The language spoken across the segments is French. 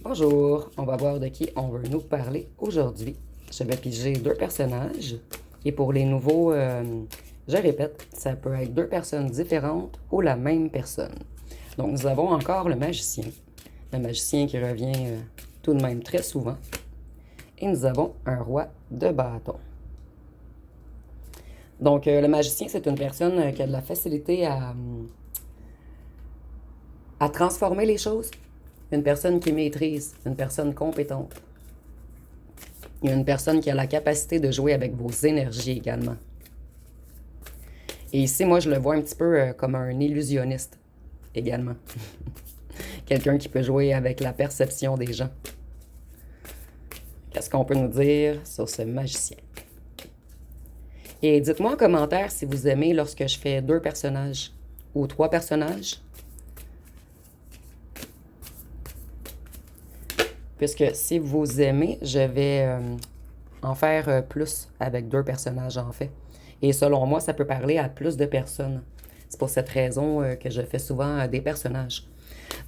Bonjour, on va voir de qui on veut nous parler aujourd'hui. Je vais piger deux personnages. Et pour les nouveaux, je répète, ça peut être deux personnes différentes ou la même personne. Donc nous avons encore le magicien qui revient tout de même très souvent. Et nous avons un roi de bâton. Donc le magicien, c'est une personne qui a de la facilité à transformer les choses. Une personne qui maîtrise, une personne compétente. Il y a une personne qui a la capacité de jouer avec vos énergies également. Et ici, moi, je le vois un petit peu comme un illusionniste également. Quelqu'un qui peut jouer avec la perception des gens. Qu'est-ce qu'on peut nous dire sur ce magicien? Et dites-moi en commentaire si vous aimez lorsque je fais deux personnages ou trois personnages. Puisque si vous aimez, je vais en faire plus avec deux personnages en fait. Et selon moi, ça peut parler à plus de personnes. C'est pour cette raison que je fais souvent des personnages.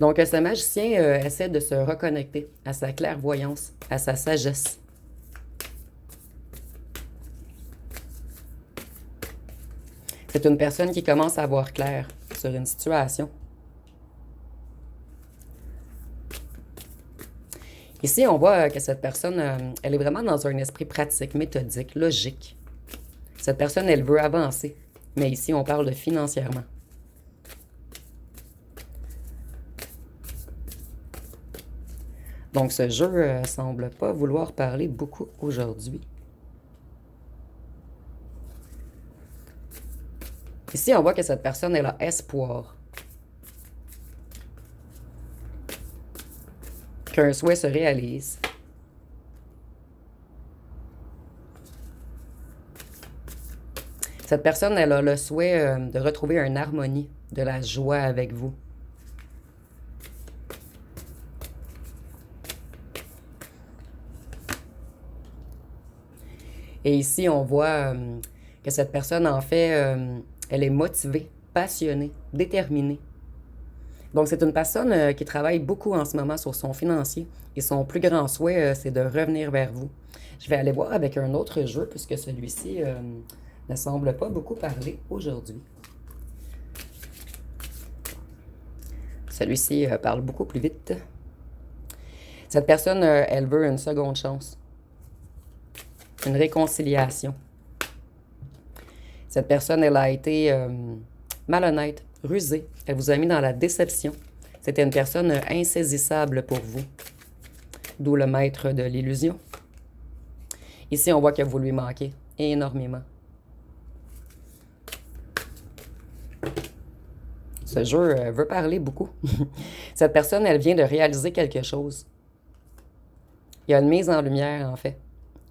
Donc, ce magicien essaie de se reconnecter à sa clairvoyance, à sa sagesse. C'est une personne qui commence à voir clair sur une situation. Ici, on voit que cette personne, elle est vraiment dans un esprit pratique, méthodique, logique. Cette personne, elle veut avancer. Mais ici, on parle de financièrement. Donc, ce jeu semble pas vouloir parler beaucoup aujourd'hui. Ici, on voit que cette personne, elle a espoir. Qu'un souhait se réalise. Cette personne, elle a le souhait de retrouver une harmonie, de la joie avec vous. Et ici, on voit que cette personne, en fait, elle est motivée, passionnée, déterminée. Donc, c'est une personne qui travaille beaucoup en ce moment sur son financier. Et son plus grand souhait, c'est de revenir vers vous. Je vais aller voir avec un autre jeu, puisque celui-ci ne semble pas beaucoup parler aujourd'hui. Celui-ci parle beaucoup plus vite. Cette personne, elle veut une seconde chance. Une réconciliation. Cette personne, elle a été malhonnête, rusée. Elle vous a mis dans la déception. C'était une personne insaisissable pour vous. D'où le maître de l'illusion. Ici, on voit que vous lui manquez énormément. Ce jeu veut parler beaucoup. Cette personne, elle vient de réaliser quelque chose. Il y a une mise en lumière, en fait.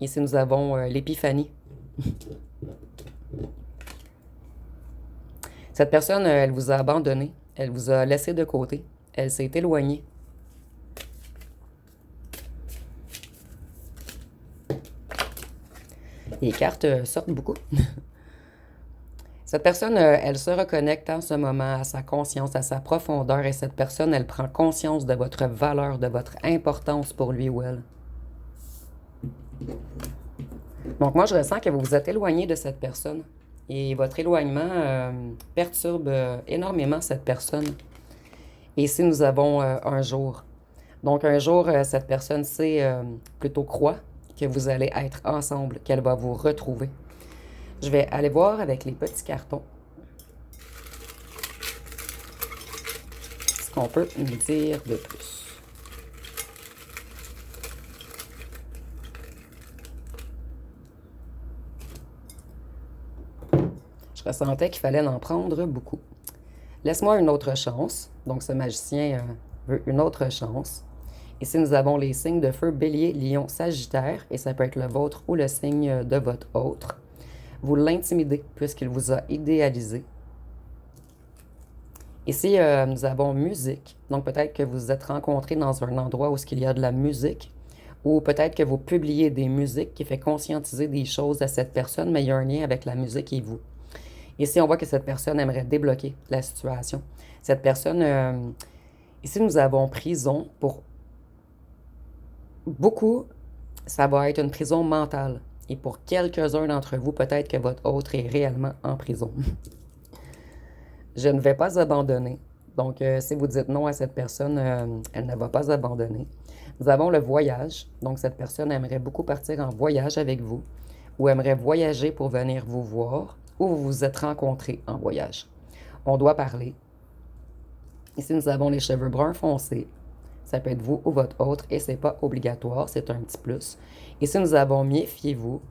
Ici, nous avons l'épiphanie. Cette personne, elle vous a abandonné. Elle vous a laissé de côté. Elle s'est éloignée. Les cartes sortent beaucoup. Cette personne, elle se reconnecte en ce moment à sa conscience, à sa profondeur. Et cette personne, elle prend conscience de votre valeur, de votre importance pour lui ou elle. Donc moi, je ressens que vous vous êtes éloigné de cette personne. Et votre éloignement perturbe énormément cette personne. Et ici, nous avons un jour. Donc un jour, cette personne sait, plutôt croit que vous allez être ensemble, qu'elle va vous retrouver. Je vais aller voir avec les petits cartons ce qu'on peut nous dire de plus. Je ressentais qu'il fallait en prendre beaucoup. Laisse-moi une autre chance. Donc, ce magicien veut une autre chance. Ici, nous avons les signes de feu, bélier, lion, sagittaire. Et ça peut être le vôtre ou le signe de votre autre. Vous l'intimidez puisqu'il vous a idéalisé. Ici, nous avons musique. Donc, peut-être que vous vous êtes rencontrés dans un endroit où il y a de la musique. Ou peut-être que vous publiez des musiques qui fait conscientiser des choses à cette personne, mais il y a un lien avec la musique et vous. Ici, on voit que cette personne aimerait débloquer la situation. Cette personne, ici, nous avons prison pour beaucoup, ça va être une prison mentale. Et pour quelques-uns d'entre vous, peut-être que votre autre est réellement en prison. Je ne vais pas abandonner. Donc, si vous dites non à cette personne, elle ne va pas abandonner. Nous avons le voyage. Donc, cette personne aimerait beaucoup partir en voyage avec vous ou aimerait voyager pour venir vous voir ou vous vous êtes rencontrés en voyage. On doit parler. Ici, nous avons les cheveux bruns foncés. Ça peut être vous ou votre autre et c'est pas obligatoire, c'est un petit plus. Ici, nous avons méfiez-vous.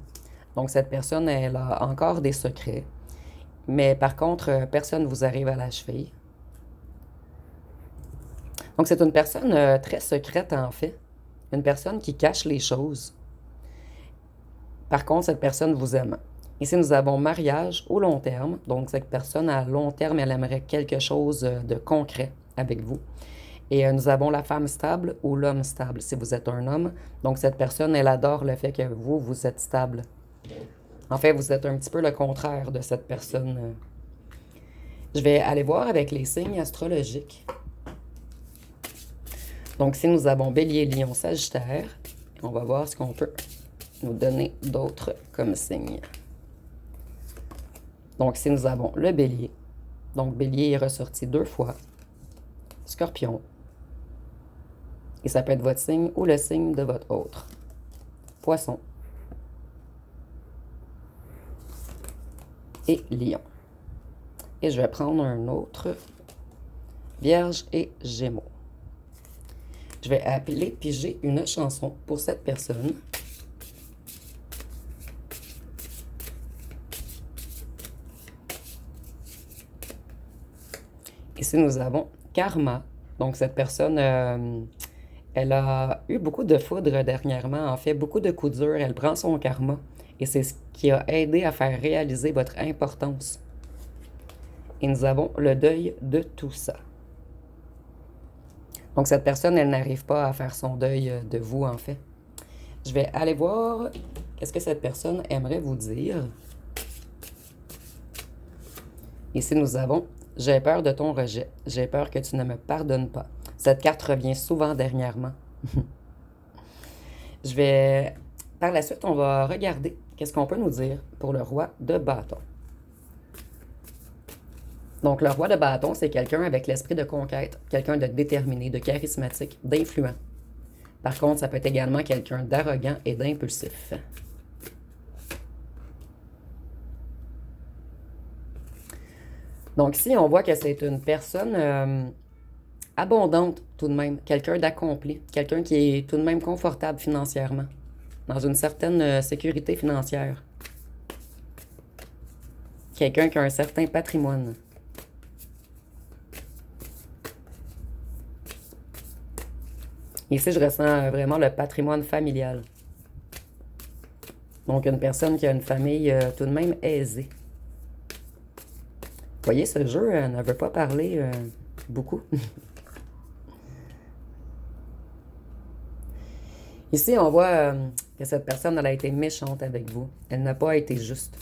Donc, cette personne, elle a encore des secrets. Mais par contre, personne ne vous arrive à la cheville. Donc, c'est une personne très secrète, en fait. Une personne qui cache les choses. Par contre, cette personne vous aime. Ici, nous avons mariage au long terme. Donc, cette personne, à long terme, elle aimerait quelque chose de concret avec vous. Et nous avons la femme stable ou l'homme stable, si vous êtes un homme. Donc, cette personne, elle adore le fait que vous êtes stable. En fait, vous êtes un petit peu le contraire de cette personne. Je vais aller voir avec les signes astrologiques. Donc, si nous avons Bélier, Lion, Sagittaire, on va voir ce qu'on peut nous donner d'autres comme signes. Donc, si nous avons le Bélier, donc Bélier est ressorti 2 fois, Scorpion, et ça peut être votre signe ou le signe de votre autre. Poisson et Lion. Et je vais prendre un autre, Vierge et Gémeaux. Je vais appeler piger une chanson pour cette personne. Ici, nous avons Karma. Donc, cette personne, elle a eu beaucoup de foudre dernièrement, en fait, beaucoup de coups durs. Elle prend son karma et c'est ce qui a aidé à faire réaliser votre importance. Et nous avons le deuil de tout ça. Donc, cette personne, elle n'arrive pas à faire son deuil de vous, en fait. Je vais aller voir qu'est-ce que cette personne aimerait vous dire. Ici, nous avons « J'ai peur de ton rejet. J'ai peur que tu ne me pardonnes pas. » Cette carte revient souvent dernièrement. Je vais... Par la suite, on va regarder qu'est-ce qu'on peut nous dire pour le roi de bâton. Donc, le roi de bâton, c'est quelqu'un avec l'esprit de conquête, quelqu'un de déterminé, de charismatique, d'influent. Par contre, ça peut être également quelqu'un d'arrogant et d'impulsif. Donc, ici, on voit que c'est une personne abondante tout de même, quelqu'un d'accompli, quelqu'un qui est tout de même confortable financièrement, dans une certaine sécurité financière. Quelqu'un qui a un certain patrimoine. Ici, je ressens vraiment le patrimoine familial. Donc, une personne qui a une famille tout de même aisée. Vous voyez, ce jeu ne veut pas parler beaucoup. Ici, on voit que cette personne, elle a été méchante avec vous. Elle n'a pas été juste.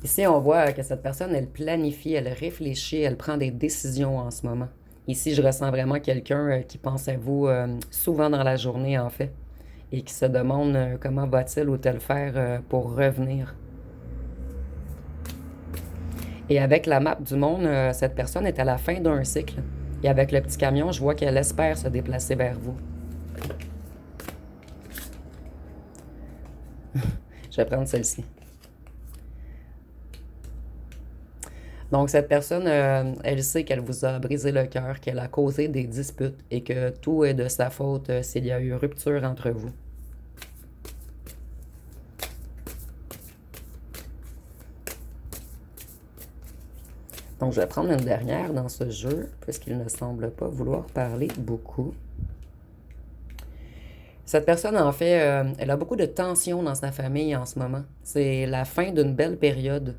Ici, on voit que cette personne, elle planifie, elle réfléchit, elle prend des décisions en ce moment. Ici, je ressens vraiment quelqu'un qui pense à vous souvent dans la journée, en fait, et qui se demande comment va-t-il ou tel faire pour revenir. Et avec la map du monde, cette personne est à la fin d'un cycle. Et avec le petit camion, je vois qu'elle espère se déplacer vers vous. Je vais prendre celle-ci. Donc, cette personne, elle sait qu'elle vous a brisé le cœur, qu'elle a causé des disputes et que tout est de sa faute s'il y a eu rupture entre vous. Donc, je vais prendre une dernière dans ce jeu, puisqu'il ne semble pas vouloir parler beaucoup. Cette personne, en fait, elle a beaucoup de tensions dans sa famille en ce moment. C'est la fin d'une belle période.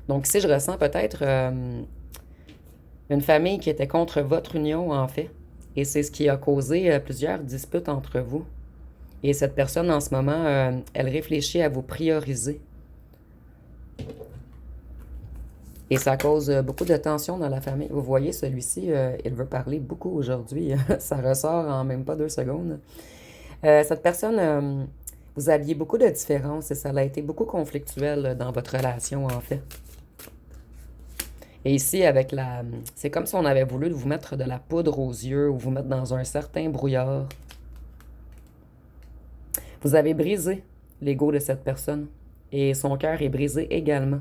Donc ici, je ressens peut-être une famille qui était contre votre union, en fait. Et c'est ce qui a causé plusieurs disputes entre vous. Et cette personne, en ce moment, elle réfléchit à vous prioriser. Et ça cause beaucoup de tension dans la famille. Vous voyez, celui-ci, il veut parler beaucoup aujourd'hui. Ça ressort en même pas 2 secondes. Cette personne, vous aviez beaucoup de différences et ça a été beaucoup conflictuel dans votre relation, en fait. Et ici, avec la... C'est comme si on avait voulu vous mettre de la poudre aux yeux ou vous mettre dans un certain brouillard. Vous avez brisé l'ego de cette personne et son cœur est brisé également.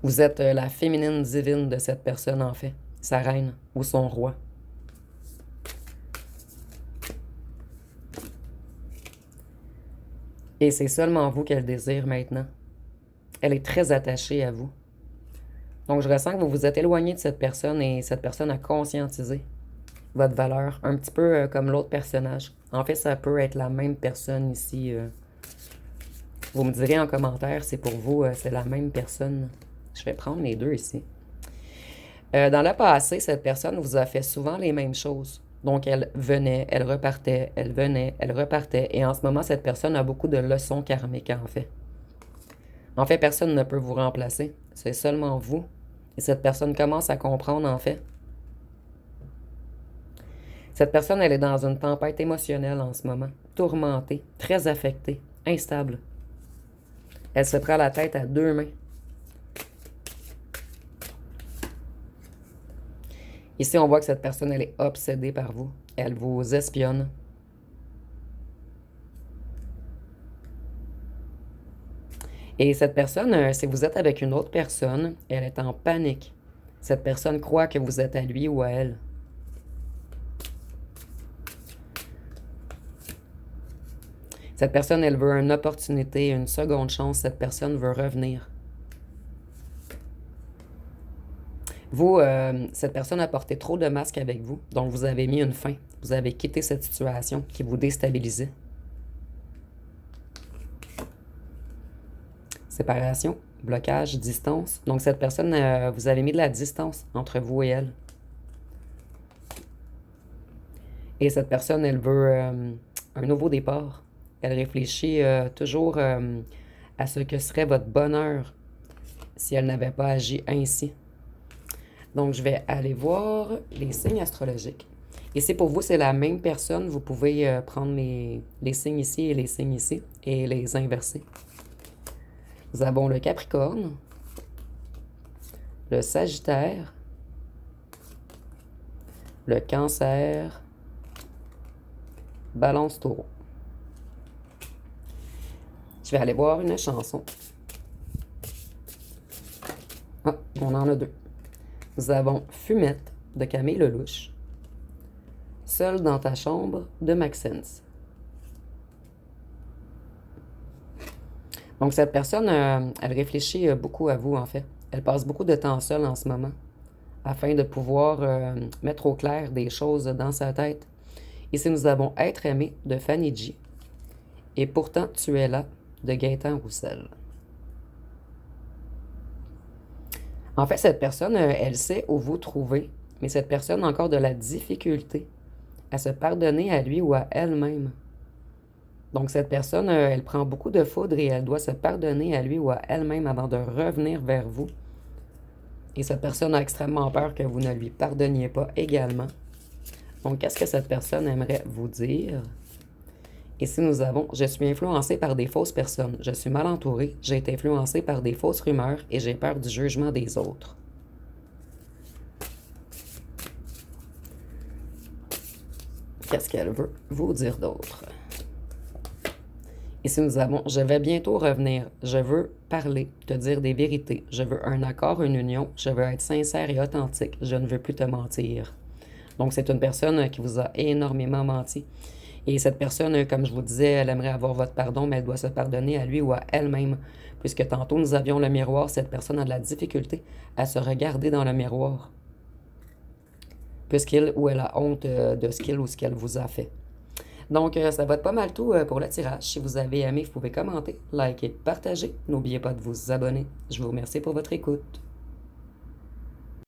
Vous êtes la féminine divine de cette personne, en fait, sa reine ou son roi. Et c'est seulement vous qu'elle désire maintenant. Elle est très attachée à vous. Donc, je ressens que vous vous êtes éloigné de cette personne et cette personne a conscientisé votre valeur, un petit peu comme l'autre personnage. En fait, ça peut être la même personne ici. Vous me direz en commentaire, c'est pour vous, c'est la même personne. Je vais prendre les deux ici. Dans le passé, cette personne vous a fait souvent les mêmes choses. Donc, elle venait, elle repartait, elle venait, elle repartait. Et en ce moment, cette personne a beaucoup de leçons karmiques, en fait. En fait, personne ne peut vous remplacer. C'est seulement vous. Et cette personne commence à comprendre, en fait. Cette personne, elle est dans une tempête émotionnelle en ce moment. Tourmentée, très affectée, instable. Elle se prend la tête à 2 mains. Ici, on voit que cette personne, elle est obsédée par vous. Elle vous espionne. Et cette personne, si vous êtes avec une autre personne, elle est en panique. Cette personne croit que vous êtes à lui ou à elle. Cette personne, elle veut une opportunité, une seconde chance. Cette personne veut revenir. Vous, cette personne a porté trop de masques avec vous, donc vous avez mis une fin. Vous avez quitté cette situation qui vous déstabilisait. Séparation, blocage, distance. Donc cette personne, vous avez mis de la distance entre vous et elle. Et cette personne, elle veut un nouveau départ. Elle réfléchit toujours à ce que serait votre bonheur si elle n'avait pas agi ainsi. Donc, je vais aller voir les signes astrologiques. Et si pour vous, c'est la même personne, vous pouvez prendre les signes ici et les signes ici et les inverser. Nous avons le Capricorne, le Sagittaire, le Cancer, Balance Taureau. Je vais aller voir une chanson. Ah, on en a 2. Nous avons Fumette de Camille Lelouch, Seul dans ta chambre de Maxence. Donc cette personne, elle réfléchit beaucoup à vous en fait. Elle passe beaucoup de temps seule en ce moment afin de pouvoir mettre au clair des choses dans sa tête. Ici, nous avons Être aimé de Fanny G. Et pourtant, tu es là de Gaëtan Roussel. En fait, cette personne, elle sait où vous trouver, mais cette personne a encore de la difficulté à se pardonner à lui ou à elle-même. Donc, cette personne, elle prend beaucoup de foudre et elle doit se pardonner à lui ou à elle-même avant de revenir vers vous. Et cette personne a extrêmement peur que vous ne lui pardonniez pas également. Donc, qu'est-ce que cette personne aimerait vous dire? Ici, nous avons « Je suis influencé par des fausses personnes. Je suis mal entouré. J'ai été influencé par des fausses rumeurs et j'ai peur du jugement des autres. » Qu'est-ce qu'elle veut vous dire d'autre? Ici, nous avons « Je vais bientôt revenir. Je veux parler, te dire des vérités. Je veux un accord, une union. Je veux être sincère et authentique. Je ne veux plus te mentir. » Donc, c'est une personne qui vous a énormément menti. Et cette personne, comme je vous disais, elle aimerait avoir votre pardon, mais elle doit se pardonner à lui ou à elle-même. Puisque tantôt, nous avions le miroir, cette personne a de la difficulté à se regarder dans le miroir. Puisqu'il ou elle a honte de ce qu'il ou ce qu'elle vous a fait. Donc, ça va être pas mal tout pour le tirage. Si vous avez aimé, vous pouvez commenter, liker, partager. N'oubliez pas de vous abonner. Je vous remercie pour votre écoute.